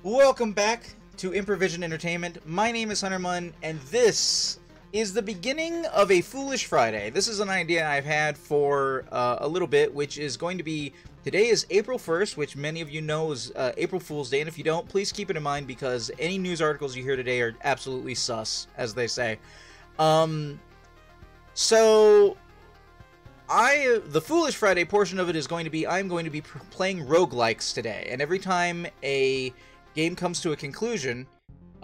Welcome back to Improvision Entertainment. My name is Hunter Munn, and this is the beginning of a Foolish Friday. This is an idea I've had for a little bit, which is going to be... Today is April 1st, which many of you know is April Fool's Day, and if you don't, please keep it in mind because any news articles you hear today are absolutely sus, as they say. So... the Foolish Friday portion of it is going to be, I'm going to be playing roguelikes today, and every time a game comes to a conclusion,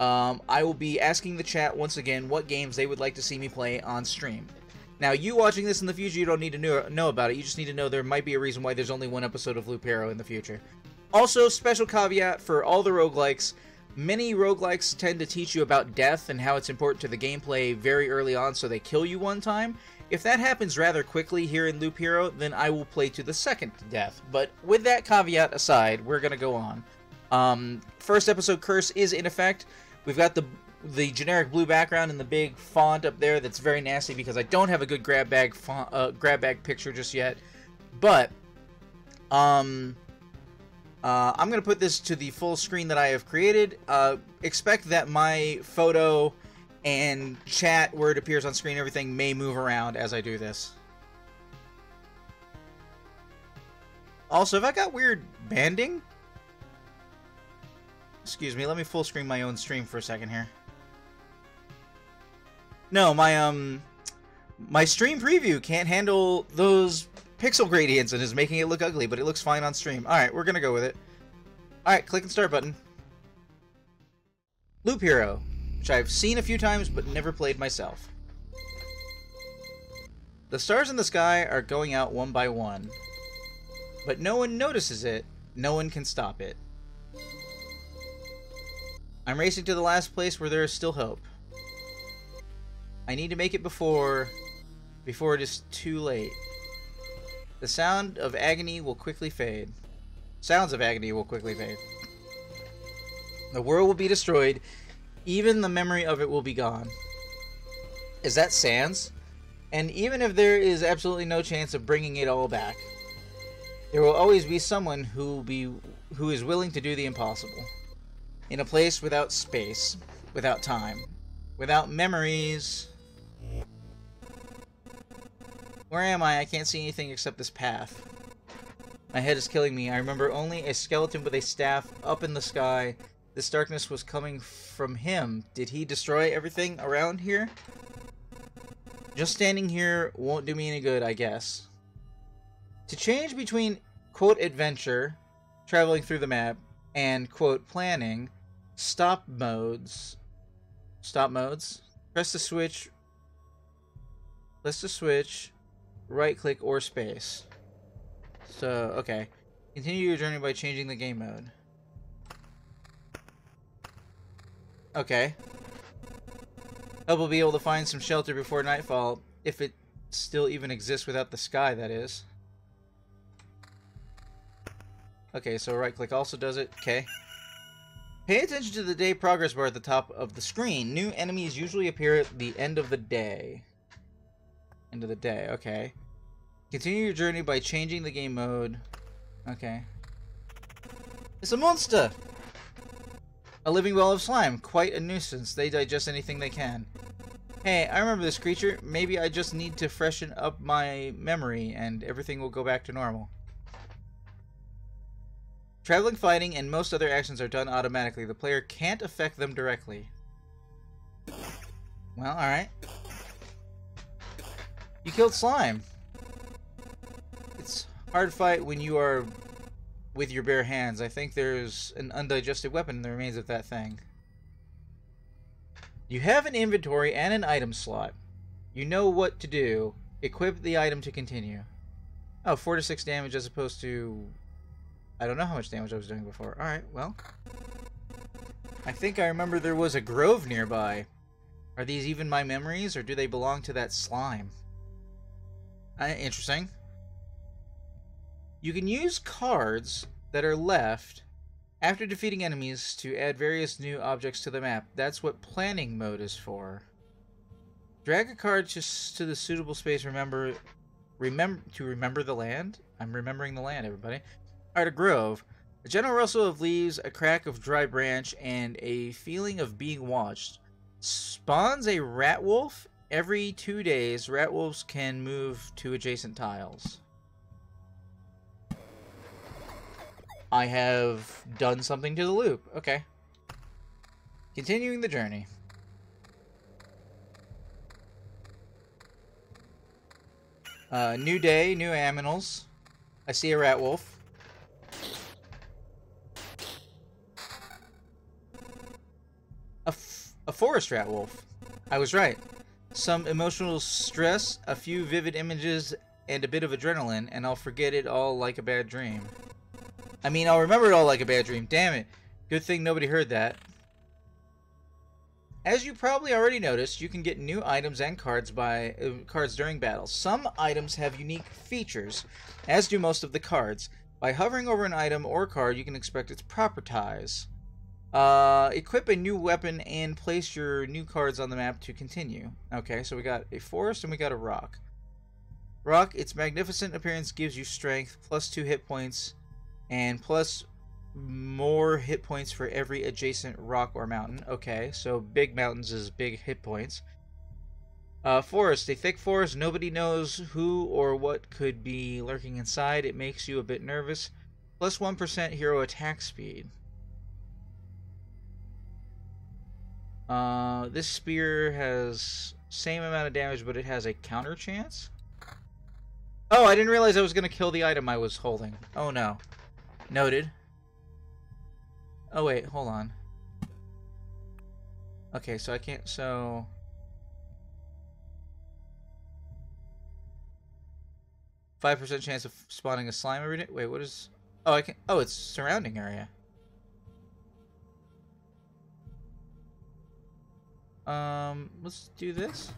I will be asking the chat once again what games they would like to see me play on stream. Now, you watching this in the future, you don't need to know about it, you just need to know there might be a reason why there's only one episode of Loop Hero in the future. Also, special caveat for all the roguelikes, many roguelikes tend to teach you about death and how it's important to the gameplay very early on, so they kill you one time. If that happens rather quickly here in Loop Hero, then I will play to the second death. But with that caveat aside, we're going to go on. First episode curse is in effect. We've got the generic blue background and the big font up there that's very nasty because I don't have a good grab bag picture just yet. But I'm going to put this to the full screen that I have created. Expect that my photo and chat, where it appears on screen, everything may move around as I do this. Also, have I got weird banding? Excuse me, let me full screen my own stream for a second here. No, my stream preview can't handle those pixel gradients and is making it look ugly, but it looks fine on stream. Alright, we're gonna go with it. Alright, click and start button. Loop Hero, which I've seen a few times but never played myself. The stars in the sky are going out one by one, but no one notices it, no one can stop it. I'm racing to the last place where there is still hope. I need to make it before it is too late. The sound of agony will quickly fade. Sounds of agony will quickly fade. The world will be destroyed. Even the memory of it will be gone. Is that Sans? And even if there is absolutely no chance of bringing it all back, there will always be someone who is willing to do the impossible. In a place without space, without time, without memories. Where am I? I can't see anything except this path. My head is killing me. I remember only a skeleton with a staff up in the sky. This darkness was coming from him. Did he destroy everything around here? Just standing here won't do me any good, I guess. To change between, quote, adventure, traveling through the map, and, quote, planning, stop modes, press the switch, right click or space. So, okay. Continue your journey by changing the game mode. Okay. Hope we'll be able to find some shelter before nightfall, if it still even exists without the sky, that is. Okay, so right click also does it. Okay. Pay attention to the day progress bar at the top of the screen. New enemies usually appear at the end of the day. End of the day, okay. Continue your journey by changing the game mode. Okay. It's a monster! A living ball of slime. Quite a nuisance. They digest anything they can. Hey, I remember this creature. Maybe I just need to freshen up my memory and everything will go back to normal. Traveling, fighting, and most other actions are done automatically. The player can't affect them directly. Well, alright. You killed slime. It's hard to fight when you are with your bare hands. I think there's an undigested weapon in the remains of that thing. You have an inventory and an item slot. You know what to do. Equip the item to continue. Oh, 4 to 6 damage as opposed to... I don't know how much damage I was doing before. Alright, well. I think I remember there was a grove nearby. Are these even my memories, or do they belong to that slime? Interesting. You can use cards that are left after defeating enemies to add various new objects to the map. That's what planning mode is for. Drag a card just to the suitable space. Remember the land? I'm remembering the land, everybody. Alright, a grove. A gentle rustle of leaves, a crack of dry branch, and a feeling of being watched. Spawns a rat wolf. Every 2 days, rat wolves can move to adjacent tiles. I have done something to the loop. Okay. Continuing the journey. New day, new aminals. I see a rat wolf. A forest rat wolf. I was right. Some emotional stress, a few vivid images, and a bit of adrenaline, and I'll forget it all like a bad dream. I mean, I'll remember it all like a bad dream. Damn it. Good thing nobody heard that. As you probably already noticed, you can get new items and cards during battles. Some items have unique features, as do most of the cards. By hovering over an item or card, you can expect its properties. Equip a new weapon and place your new cards on the map to continue. Okay, so we got a forest and we got a rock. Rock, its magnificent appearance gives you strength, plus 2 hit points, and plus more hit points for every adjacent rock or mountain. Okay, so big mountains is big hit points. Forest, a thick forest, nobody knows who or what could be lurking inside. It makes you a bit nervous. Plus 1% hero attack speed. This spear has same amount of damage, but it has a counter chance. Oh, I didn't realize I was going to kill the item I was holding. Oh no. Noted. Oh wait, hold on. Okay, so I can't, so... "5% chance of spawning a slime every day." Wait, what is... Oh, I can... Oh, it's surrounding area. Let's do this.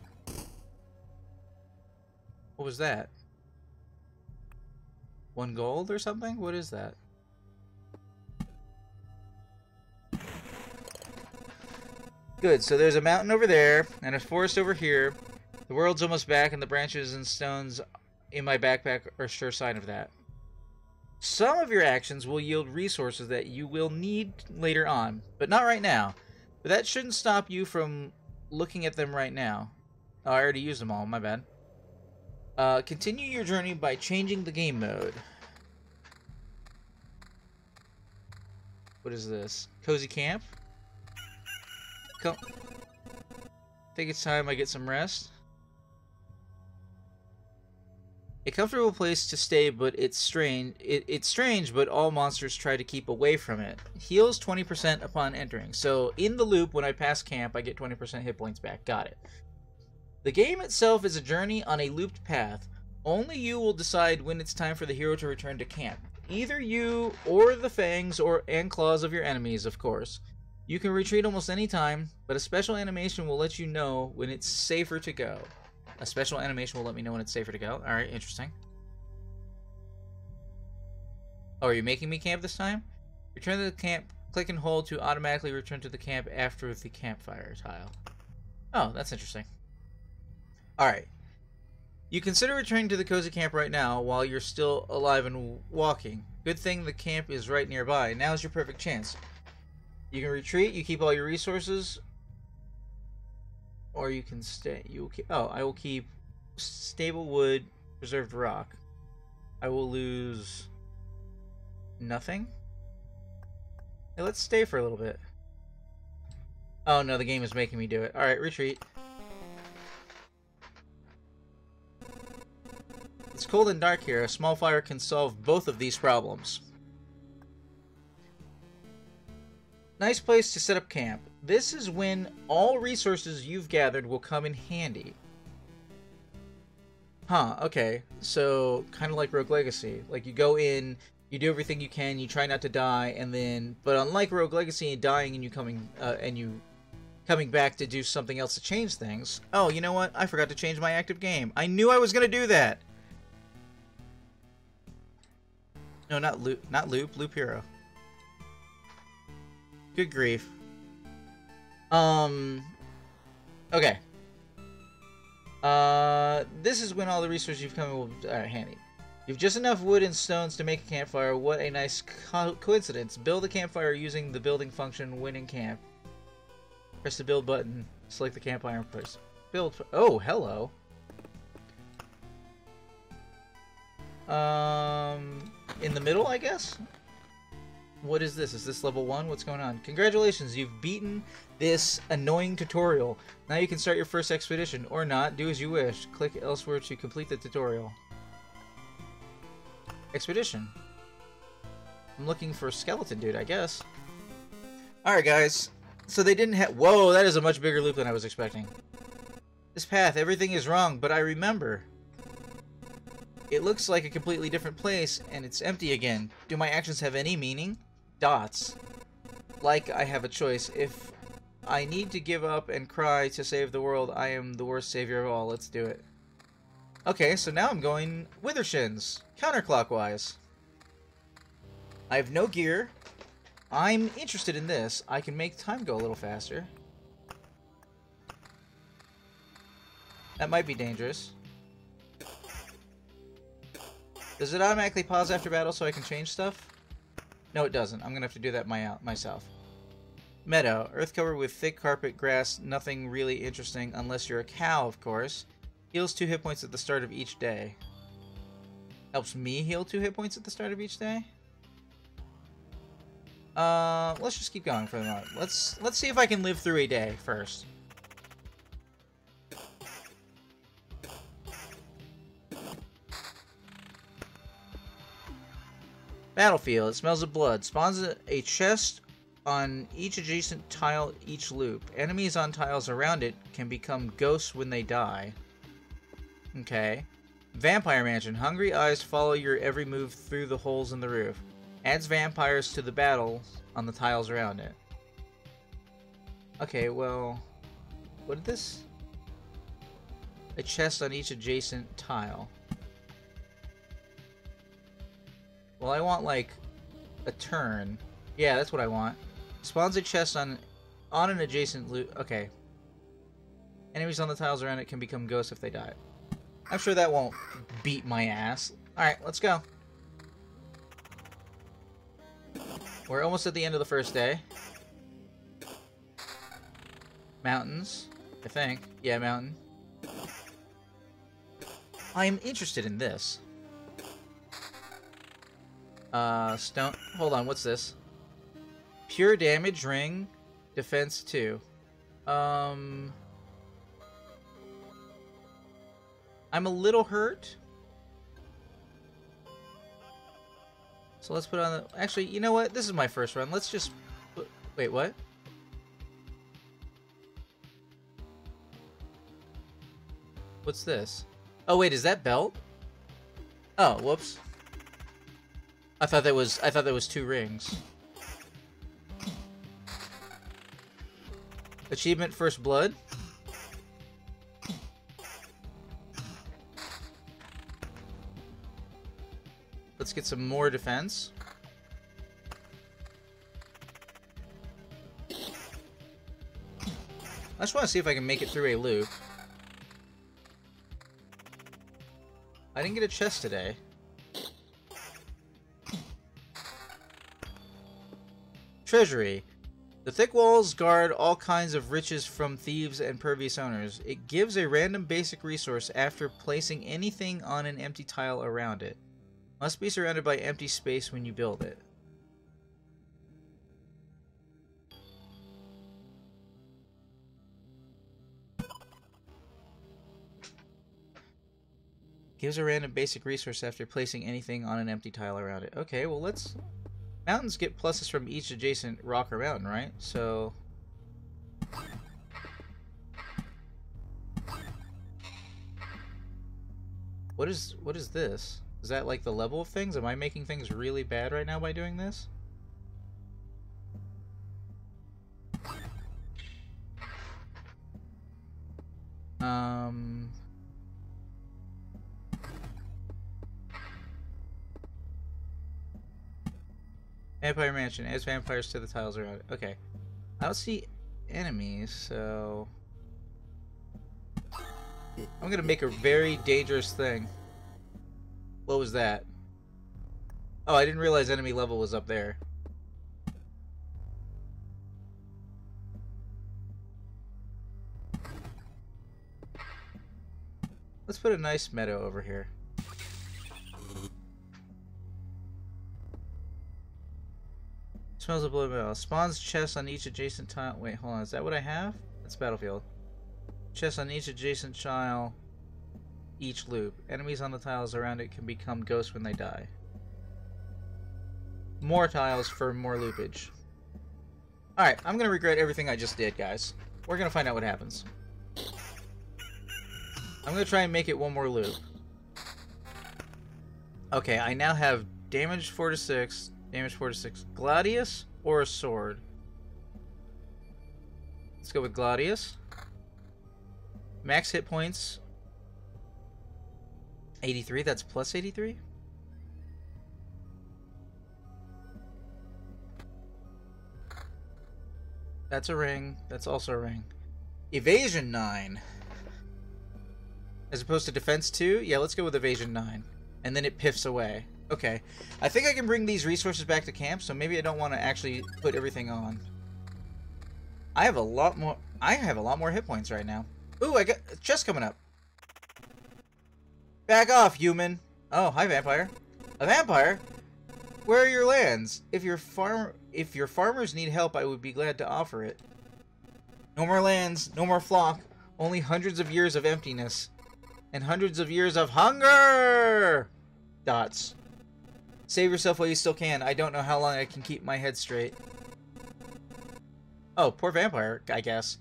What was that? 1 gold or something? What is that? Good, so there's a mountain over there, and a forest over here. The world's almost back, and the branches and stones in my backpack are sure sign of that. Some of your actions will yield resources that you will need later on, but not right now. But that shouldn't stop you from looking at them right now. Oh, I already used them all, my bad. Continue your journey by changing the game mode. What is this? Cozy camp? Come. Think it's time I get some rest. A comfortable place to stay, but it's strange. It's strange, but all monsters try to keep away from it. Heals 20% upon entering. So in the loop, when I pass camp, I get 20% hit points back. Got it. The game itself is a journey on a looped path. Only you will decide when it's time for the hero to return to camp. Either you or the fangs and claws of your enemies, of course. You can retreat almost any time, but a special animation will let you know when it's safer to go. A special animation will let me know when it's safer to go. Alright, interesting. Oh, are you making me camp this time? Return to the camp. Click and hold to automatically return to the camp after the campfire tile. Oh, that's interesting. Alright. You consider returning to the cozy camp right now while you're still alive and walking. Good thing the camp is right nearby. Now's your perfect chance. You can retreat, you keep all your resources, or you can stay. You will keep, oh, I will keep stable wood, preserved rock. I will lose nothing. Hey, let's stay for a little bit. Oh no, the game is making me do it. Alright, retreat. It's cold and dark here. A small fire can solve both of these problems. Nice place to set up camp. This is when all resources you've gathered will come in handy. Huh, okay. So, kind of like Rogue Legacy. Like, you go in, you do everything you can, you try not to die, and then... But unlike Rogue Legacy and dying and you coming back to do something else to change things... Oh, you know what? I forgot to change my active game. I knew I was going to do that! No, not Loop. Loop Hero. Good grief. Okay. This is when all the resources you've come in will be handy. You've just enough wood and stones to make a campfire. What a nice coincidence. Build a campfire using the building function when in camp. Press the build button. Select the campfire first. Build. Oh, hello. In the middle, I guess? What is this? Is this level 1? What's going on? Congratulations, you've beaten this annoying tutorial. Now you can start your first expedition. Or not. Do as you wish. Click elsewhere to complete the tutorial. Expedition. I'm looking for a skeleton dude, I guess. Alright, guys. So they didn't have... Whoa, that is a much bigger loop than I was expecting. This path, everything is wrong, but I remember. It looks like a completely different place, and it's empty again. Do my actions have any meaning? Dots. Like I have a choice. If I need to give up and cry to save the world, I am the worst savior of all. Let's do it. Okay, so now I'm going Withershins. Counterclockwise. I have no gear. I'm interested in this. I can make time go a little faster. That might be dangerous. Does it automatically pause after battle so I can change stuff? No, it doesn't. I'm going to have to do that myself. Meadow. Earth covered with thick carpet, grass. Nothing really interesting unless you're a cow, of course. Heals 2 hit points at the start of each day. Helps me heal 2 hit points at the start of each day? Let's just keep going for the moment. Let's see if I can live through a day first. Battlefield. It smells of blood. Spawns a chest on each adjacent tile each loop. Enemies on tiles around it can become ghosts when they die. Okay. Vampire Mansion. Hungry eyes follow your every move through the holes in the roof. Adds vampires to the battle on the tiles around it. Okay, well... What is this? A chest on each adjacent tile. Well, I want, like, a turn. Yeah, that's what I want. Spawns a chest on an adjacent loop. Okay. Enemies on the tiles around it can become ghosts if they die. I'm sure that won't beat my ass. Alright, let's go. We're almost at the end of the first day. Mountains, I think. Yeah, mountain. I am interested in this. Stone. Hold on, what's this? Pure damage ring, defense 2. I'm a little hurt. So let's put on the... Actually, you know what? This is my first run. Let's just... Wait, what? What's this? Oh, wait, is that belt? Oh, whoops. I thought that was 2 rings. Achievement First Blood. Let's get some more defense. I just want to see if I can make it through a loop. I didn't get a chest today. Treasury. The thick walls guard all kinds of riches from thieves and pervious owners. It gives a random basic resource after placing anything on an empty tile around it. Must be surrounded by empty space when you build it. Gives a random basic resource after placing anything on an empty tile around it. Okay, well let's... Mountains get pluses from each adjacent rock or mountain, right? So... What is this? Is that like the level of things? Am I making things really bad right now by doing this? Vampire Mansion adds vampires to the tiles around it. Okay. I don't see enemies, so... I'm gonna make a very dangerous thing. What was that? Oh, I didn't realize enemy level was up there. Let's put a nice meadow over here. Smells of blood metal. Spawns chests on each adjacent tile. Wait, hold on. Is that what I have? That's Battlefield. Chests on each adjacent tile. Each loop. Enemies on the tiles around it can become ghosts when they die. More tiles for more loopage. Alright, I'm gonna regret everything I just did, guys. We're gonna find out what happens. I'm gonna try and make it one more loop. Okay, I now have damage 4 to 6, damage 4 to 6. Gladius or a sword? Let's go with Gladius. Max hit points 83, that's plus 83? That's a ring, that's also a ring. Evasion 9. As opposed to defense 2? Yeah, let's go with evasion 9. And then it piffs away. Okay. I think I can bring these resources back to camp, so maybe I don't want to actually put everything on. I have a lot more hit points right now. Ooh, I got a chest coming up. Back off, human. Oh, hi, vampire. A vampire? Where are your lands? If your farmers need help, I would be glad to offer it. No more lands, no more flock, only hundreds of years of emptiness. And hundreds of years of hunger! Dots. Save yourself while you still can. I don't know how long I can keep my head straight. Oh, poor vampire, I guess.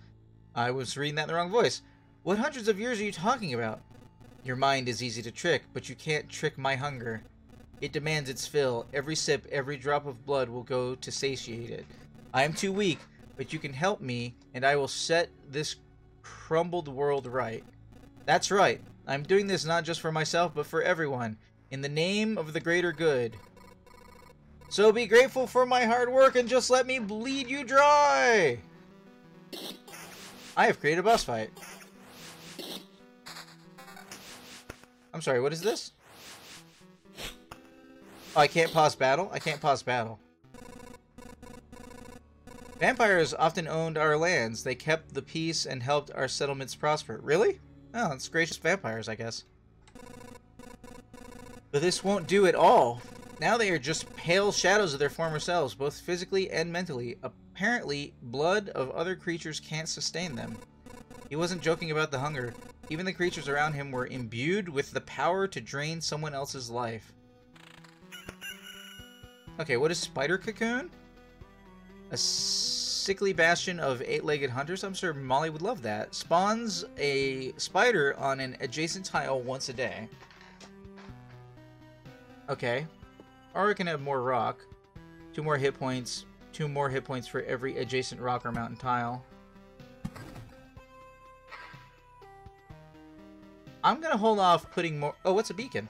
I was reading that in the wrong voice. What hundreds of years are you talking about? Your mind is easy to trick, but you can't trick my hunger. It demands its fill. Every sip, every drop of blood will go to satiate it. I am too weak, but you can help me, and I will set this crumbled world right. That's right. I'm doing this not just for myself, but for everyone. In the name of the greater good. So be grateful for my hard work and just let me bleed you dry! I have created a boss fight. I'm sorry, what is this? Oh, I can't pause battle? I can't pause battle. Vampires often owned our lands. They kept the peace and helped our settlements prosper. Really? Oh, that's gracious vampires, I guess. But this won't do at all. Now they are just pale shadows of their former selves, both physically and mentally. Apparently, blood of other creatures can't sustain them. He wasn't joking about the hunger. Even the creatures around him were imbued with the power to drain someone else's life. Okay, what is Spider Cocoon? A sickly bastion of 8-legged hunters? I'm sure Molly would love that. Spawns a spider on an adjacent tile once a day. Okay. Or we can have more rock. 2 more hit points. 2 more hit points for every adjacent rock or mountain tile. I'm gonna hold off putting more... Oh, what's a beacon?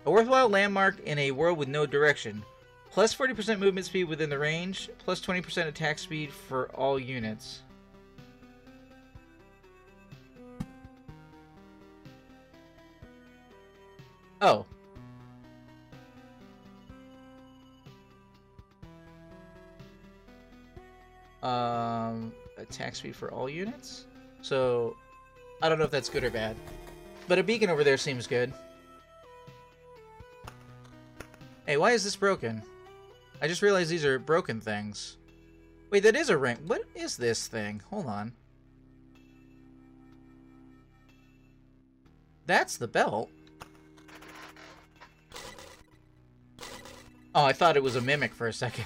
A worthwhile landmark in a world with no direction. Plus 40% movement speed within the range. Plus 20% attack speed for all units. Oh. Attack speed for all units? So, I don't know if that's good or bad. But a beacon over there seems good. Hey, why is this broken? I just realized these are broken things. Wait, that is a ring. What is this thing? Hold on. That's the belt. Oh, I thought it was a mimic for a second.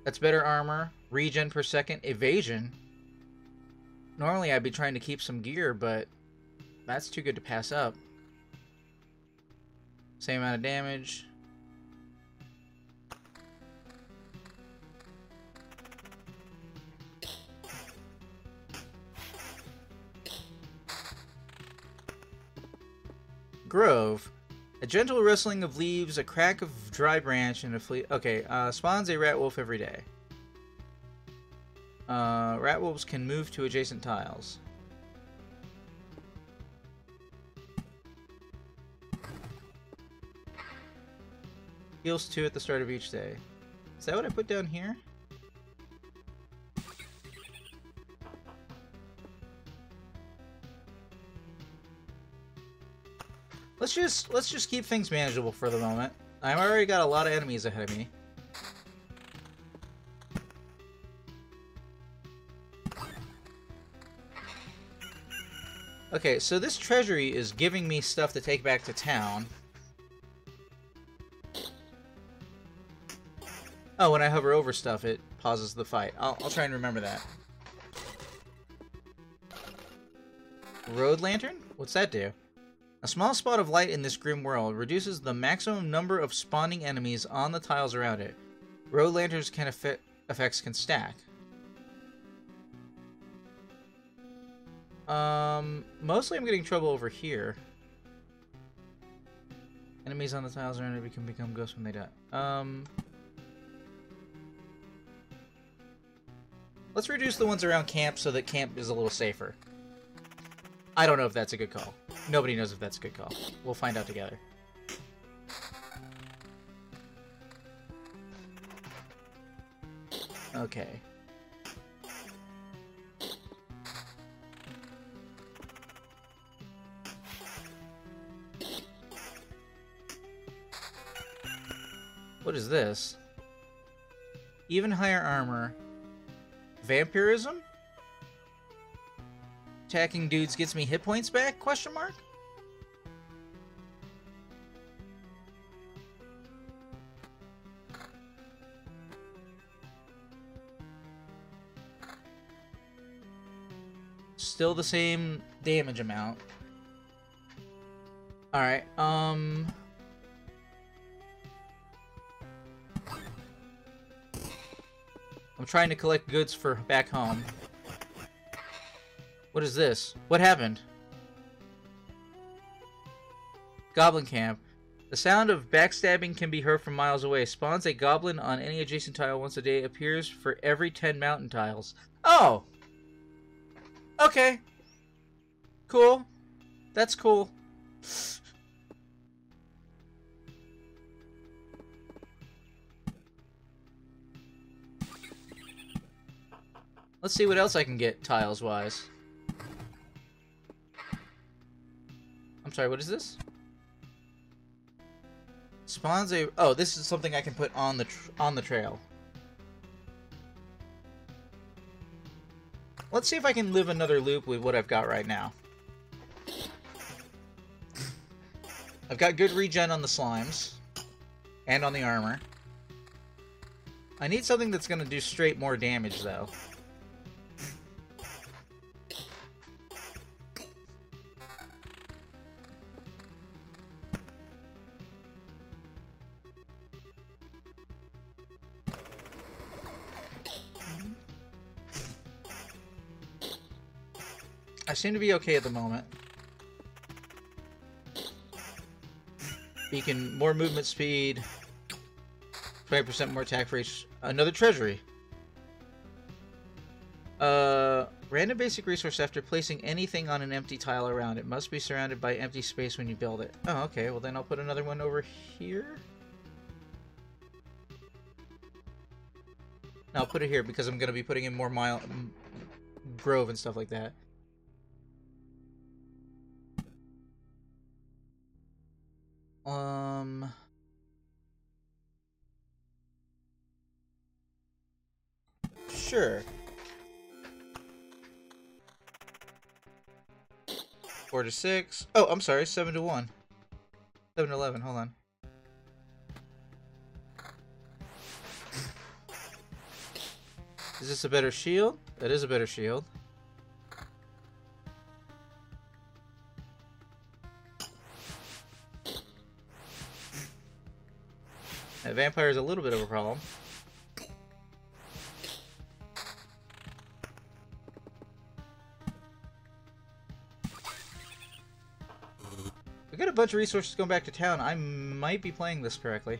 That's better armor. Regen per second. Evasion. Normally I'd be trying to keep some gear, but that's too good to pass up. Same amount of damage. Grove. A gentle rustling of leaves, a crack of dry branch, and a fleet. Okay, spawns a rat wolf every day. Rat wolves can move to adjacent tiles. Heals 2 at the start of each day. Is that what I put down here? Let's just keep things manageable for the moment. I've already got a lot of enemies ahead of me. Okay, so this treasury is giving me stuff to take back to town. Oh, when I hover over stuff, it pauses the fight. I'll try and remember that. Road lantern? What's that do? A small spot of light in this grim world reduces the maximum number of spawning enemies on the tiles around it. Road lanterns effects can stack. Mostly I'm getting trouble over here. Enemies on the tiles around it can become ghosts when they die. Let's reduce the ones around camp so that camp is a little safer. I don't know if that's a good call. Nobody knows if that's a good call. We'll find out together. Okay. What is this? Even higher armor. Vampirism? Attacking dudes gets me hit points back? Question mark? Still the same damage amount. Alright, I'm trying to collect goods for back home. What is this? What happened? Goblin camp. The sound of backstabbing can be heard from miles away. Spawns a goblin on any adjacent tile once a day. Appears for every 10 mountain tiles. Oh! Okay. Cool. That's cool. Let's see what else I can get tiles-wise. I'm sorry, what is this? Spawns a... Oh, this is something I can put on the trail. Let's see if I can live another loop with what I've got right now. I've got good regen on the slimes. And on the armor. I need something that's going to do straight more damage, though. I seem to be okay at the moment. Beacon, more movement speed, 20% more attack for each. Another treasury. Random basic resource after placing anything on an empty tile around it. Must be surrounded by empty space when you build it. Oh, okay. Well, then I'll put another one over here. No, I'll put it here because I'm going to be putting in more grove and stuff like that. Sure. 4 to 6. Oh, I'm sorry, 7 to 1. 7 to 11, hold on. Is this a better shield? That is a better shield. That vampire is a little bit of a problem. We got a bunch of resources going back to town. I might be playing this correctly.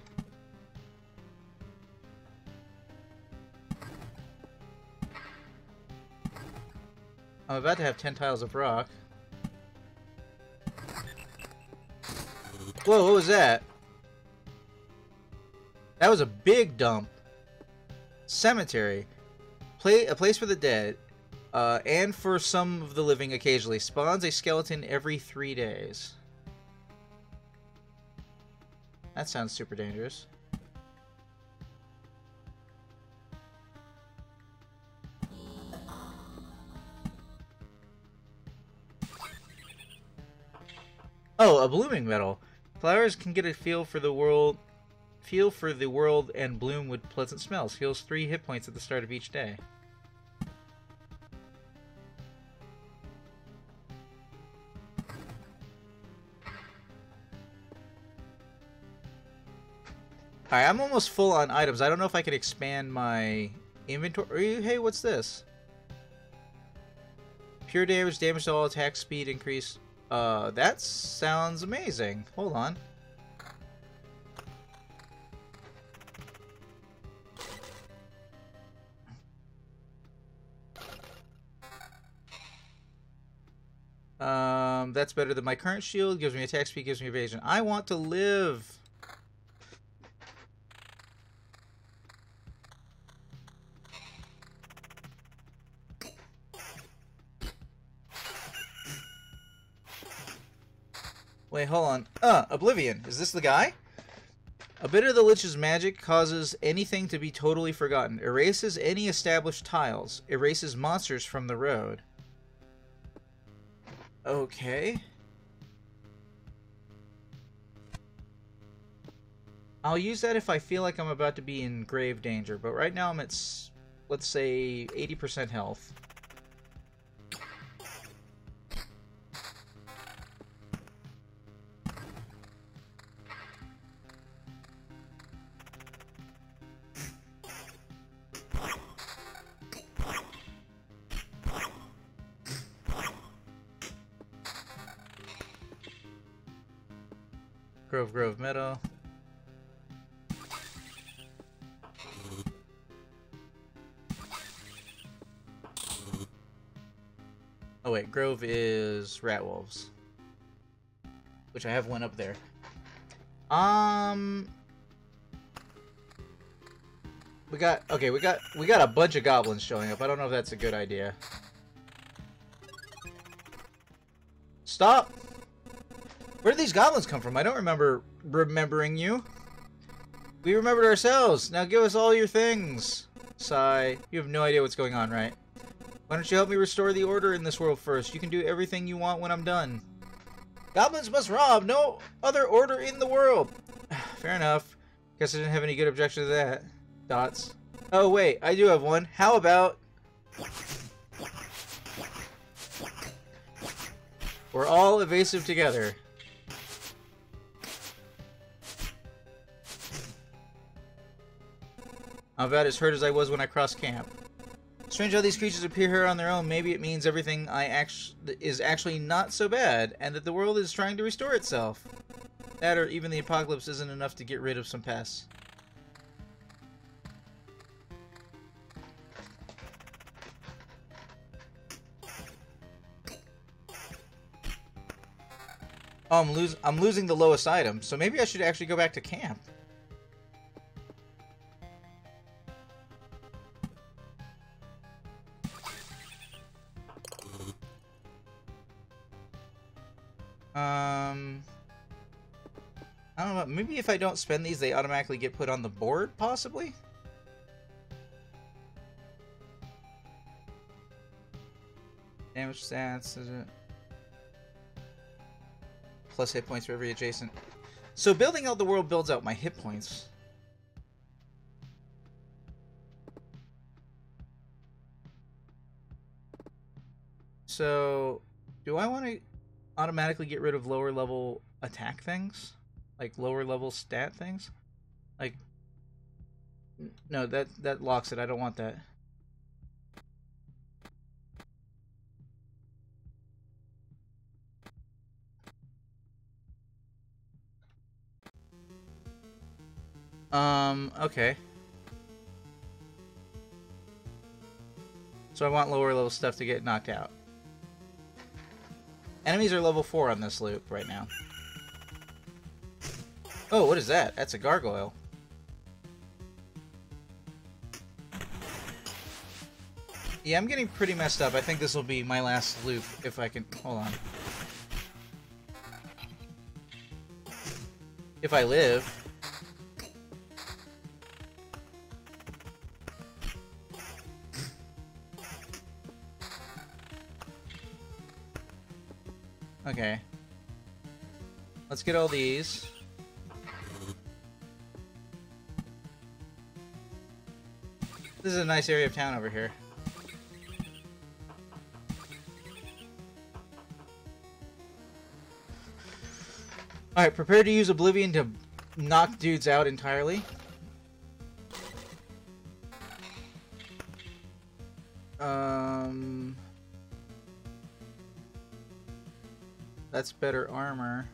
I'm about to have 10 tiles of rock. Whoa, what was that? That was a big dump. Cemetery. A place for the dead. And for some of the living occasionally. Spawns a skeleton every 3 days. That sounds super dangerous. Oh, a blooming meadow. Flowers can get a feel for the world and bloom with pleasant smells. Heals 3 hit points at the start of each day. Alright, I'm almost full on items. I don't know if I can expand my inventory. Hey, what's this? Pure damage, damage to all attack speed increase. That sounds amazing. Hold on. That's better than my current shield. Gives me attack speed, gives me evasion. I want to live. Wait, hold on. Oblivion. Is this the guy? A bit of the Lich's magic causes anything to be totally forgotten. Erases any established tiles. Erases monsters from the road. Okay. I'll use that if I feel like I'm about to be in grave danger, but right now I'm at, let's say, 80% health. Grove Meadow. Oh wait, Grove is Rat Wolves. Which I have one up there. We got a bunch of goblins showing up. I don't know if that's a good idea. Stop! Where did these goblins come from? I don't remember remembering you. We remembered ourselves. Now give us all your things. Sigh. You have no idea what's going on, right? Why don't you help me restore the order in this world first? You can do everything you want when I'm done. Goblins must rob. No other order in the world. Fair enough. Guess I didn't have any good objection to that. Dots. Oh wait, I do have one. How about... we're all evasive together. I'm about as hurt as I was when I crossed camp. Strange how these creatures appear here on their own. Maybe it means everything is actually not so bad, and that the world is trying to restore itself. That or even the apocalypse isn't enough to get rid of some pests. Oh, I'm losing the lowest item, so maybe I should actually go back to camp. I don't know, maybe if I don't spend these, they automatically get put on the board, possibly? Damage stats, is it? Plus hit points for every adjacent. So building out the world builds out my hit points. So, do I want to automatically get rid of lower level attack things? Like lower level stat things? Like, no, that locks it. I don't want that. Okay. So I want lower level stuff to get knocked out. Enemies are level 4 on this loop right now. Oh, what is that? That's a gargoyle. Yeah, I'm getting pretty messed up. I think this will be my last loop, if I can... Hold on. If I live. Okay. Let's get all these. This is a nice area of town over here. Alright, prepare to use Oblivion to knock dudes out entirely. That's better armor.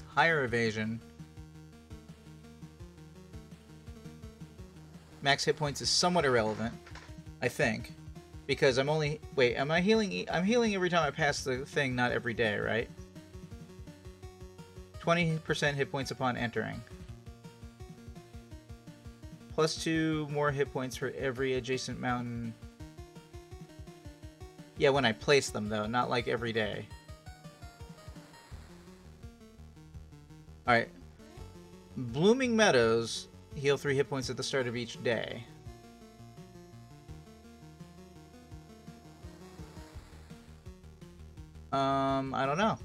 Higher evasion. Max hit points is somewhat irrelevant, I think. Because I'm only... Wait, am I healing? I'm healing every time I pass the thing, not every day, right? 20% hit points upon entering. Plus 2 more hit points for every adjacent mountain. Yeah, when I place them, though, not like every day. Alright. Blooming Meadows heal 3 hit points at the start of each day. I don't know.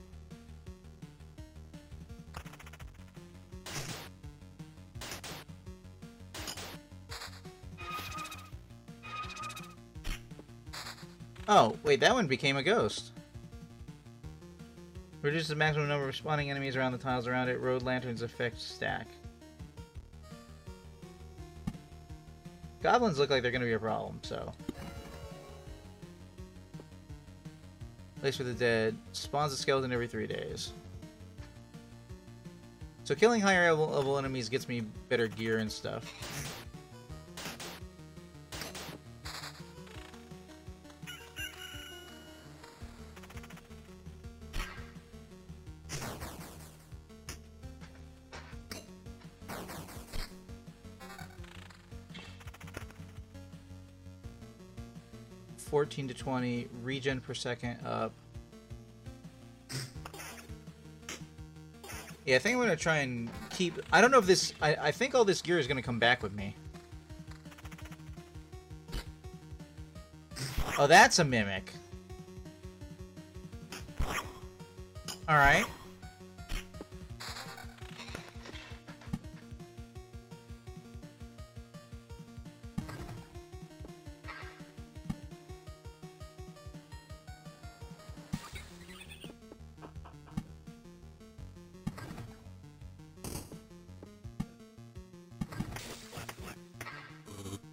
Oh, wait, that one became a ghost. Reduces the maximum number of spawning enemies around the tiles around it. Road lanterns effect stack. Goblins look like they're going to be a problem, so... Place for the dead. Spawns a skeleton every 3 days. So killing higher level enemies gets me better gear and stuff. (14 to 20) regen per second up. Yeah, I think I'm gonna try and keep... I don't know if this... I think all this gear is gonna come back with me. Oh, that's a mimic. Alright.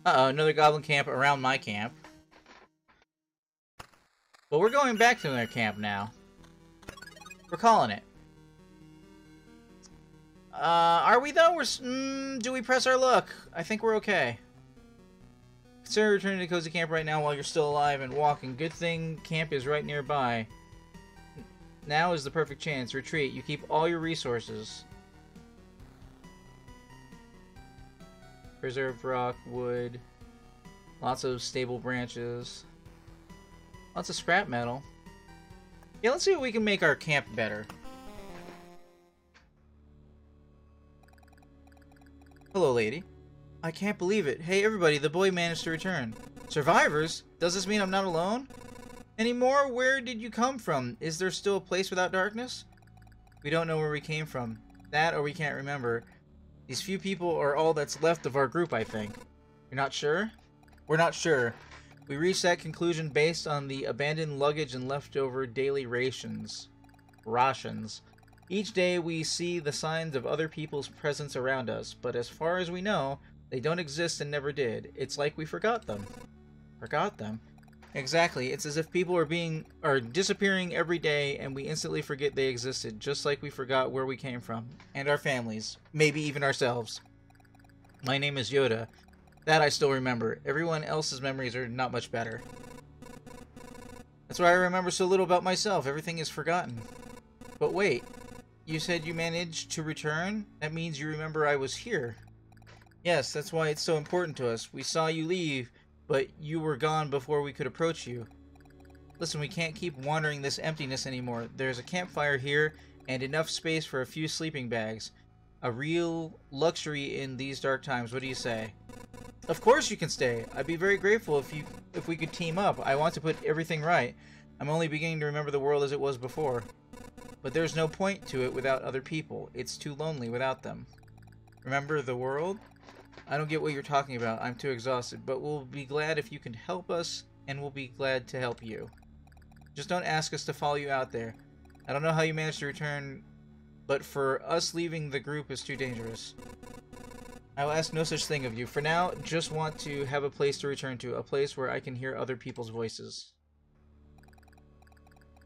Uh-oh, another goblin camp around my camp. Well, we're going back to their camp now. We're calling it. Are we though? Do we press our luck? I think we're okay. Consider returning to Cozy Camp right now while you're still alive and walking. Good thing camp is right nearby. Now is the perfect chance. Retreat. You keep all your resources. Preserved rock, wood, lots of stable branches, lots of scrap metal. Yeah, let's see if we can make our camp better. Hello, lady. I can't believe it. Hey, everybody, the boy managed to return. Survivors? Does this mean I'm not alone? Anymore? Where did you come from? Is there still a place without darkness? We don't know where we came from. That or we can't remember. These few people are all that's left of our group, I think. You're not sure? We're not sure. We reached that conclusion based on the abandoned luggage and leftover daily rations. Each day we see the signs of other people's presence around us, but as far as we know, they don't exist and never did. It's like we forgot them. Forgot them? Exactly. It's as if people are disappearing every day and we instantly forget they existed, just like we forgot where we came from. And our families. Maybe even ourselves. My name is Yoda. That I still remember. Everyone else's memories are not much better. That's why I remember so little about myself. Everything is forgotten. But wait. You said you managed to return? That means you remember I was here. Yes, that's why it's so important to us. We saw you leave, but you were gone before we could approach you. Listen, we can't keep wandering this emptiness anymore. There's a campfire here, and enough space for a few sleeping bags. A real luxury in these dark times. What do you say? Of course you can stay. I'd be very grateful if we could team up. I want to put everything right. I'm only beginning to remember the world as it was before. But there's no point to it without other people. It's too lonely without them. Remember the world? I don't get what you're talking about. I'm too exhausted. But we'll be glad if you can help us, and we'll be glad to help you. Just don't ask us to follow you out there. I don't know how you managed to return, but for us leaving the group is too dangerous. I will ask no such thing of you. For now, just want to have a place to return to, a place where I can hear other people's voices.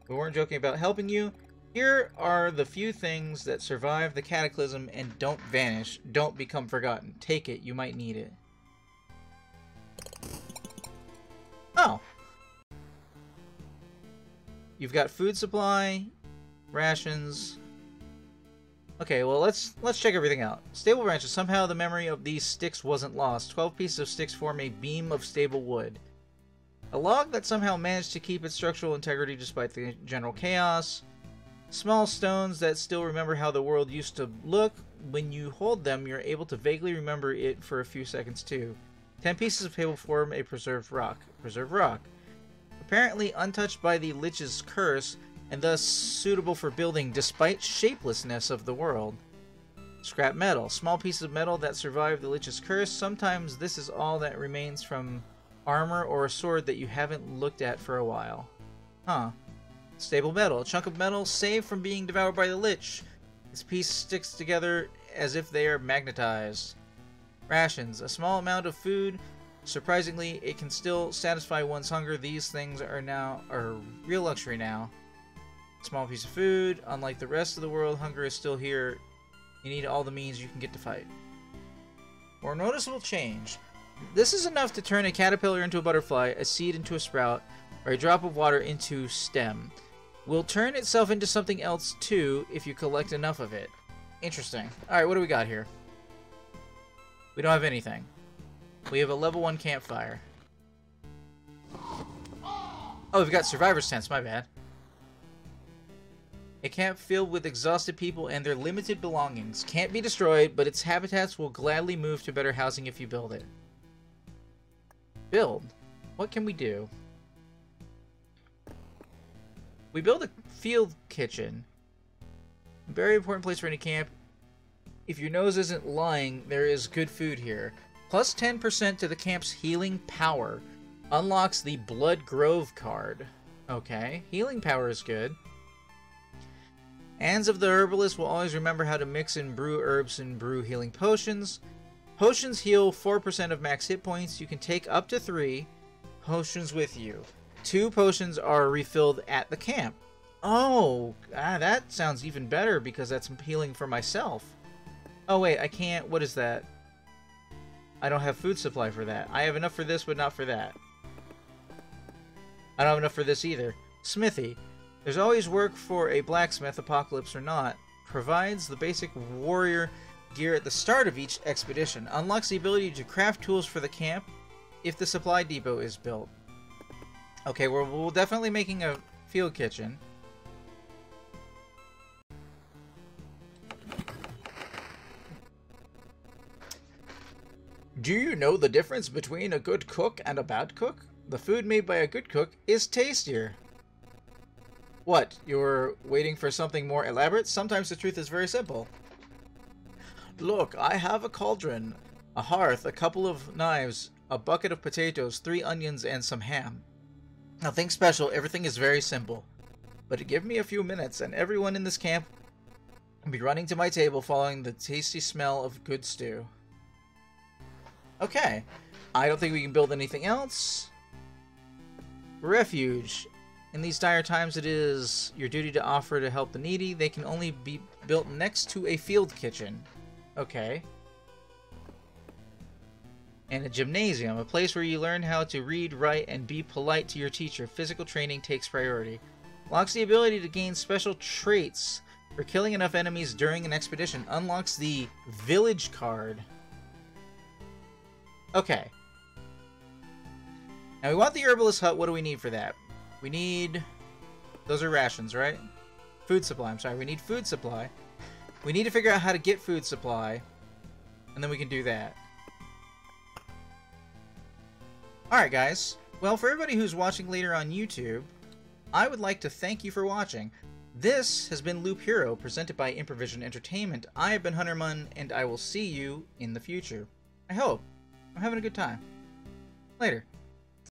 We weren't joking about helping you. Here are the few things that survive the cataclysm and don't vanish, don't become forgotten. Take it, you might need it. Oh. You've got food supply, rations. Okay, well let's check everything out. Stable branches. Somehow the memory of these sticks wasn't lost. 12 pieces of sticks form a beam of stable wood. A log that somehow managed to keep its structural integrity despite the general chaos. Small stones that still remember how the world used to look. When you hold them, you're able to vaguely remember it for a few seconds too. 10 pieces of paper form a preserved rock. Preserved rock. Apparently untouched by the Lich's curse, and thus suitable for building despite shapelessness of the world. Scrap metal. Small pieces of metal that survive the Lich's curse. Sometimes this is all that remains from armor or a sword that you haven't looked at for a while. Huh. Stable metal. A chunk of metal saved from being devoured by the Lich. This piece sticks together as if they are magnetized. Rations. A small amount of food. Surprisingly, it can still satisfy one's hunger. These things are real luxury now. Small piece of food. Unlike the rest of the world, hunger is still here. You need all the means you can get to fight. More noticeable change. This is enough to turn a caterpillar into a butterfly, a seed into a sprout, or a drop of water into stem. Will turn itself into something else too if you collect enough of it. Interesting. Alright, what do we got here? We don't have anything. We have a level 1 campfire. Oh, we've got survivor's tents, my bad. A camp filled with exhausted people and their limited belongings. Can't be destroyed, but its habitats will gladly move to better housing if you build it. Build? What can we do? We build a field kitchen. A very important place for any camp. If your nose isn't lying, there is good food here. Plus 10% to the camp's healing power. Unlocks the Blood Grove card. Okay, healing power is good. Hands of the Herbalist will always remember how to mix and brew herbs and brew healing potions. Potions heal 4% of max hit points. You can take up to 3 potions with you. 2 potions are refilled at the camp. Oh, that sounds even better because that's healing for myself. Oh wait, I can't. What is that? I don't have food supply for that. I have enough for this, but not for that. I don't have enough for this either. Smithy. There's always work for a blacksmith, apocalypse or not. Provides the basic warrior gear at the start of each expedition. Unlocks the ability to craft tools for the camp if the supply depot is built. Okay, we're definitely making a field kitchen. Do you know the difference between a good cook and a bad cook? The food made by a good cook is tastier. What, you're waiting for something more elaborate? Sometimes the truth is very simple. Look, I have a cauldron, a hearth, a couple of knives, a bucket of potatoes, 3 onions, and some ham. Nothing special, everything is very simple. But give me a few minutes, and everyone in this camp will be running to my table following the tasty smell of good stew. Okay, I don't think we can build anything else. Refuge. In these dire times, it is your duty to offer to help the needy. They can only be built next to a field kitchen. Okay. And a gymnasium, a place where you learn how to read, write, and be polite to your teacher. Physical training takes priority. Unlocks the ability to gain special traits for killing enough enemies during an expedition. Unlocks the village card. Okay. Now we want the herbalist hut. What do we need for that? We need... Those are rations, right? Food supply. I'm sorry. We need food supply. We need to figure out how to get food supply. And then we can do that. Alright, guys. Well, for everybody who's watching later on YouTube, I would like to thank you for watching. This has been Loop Hero, presented by Improvision Entertainment. I have been Huntermun, and I will see you in the future. I hope. I'm having a good time. Later.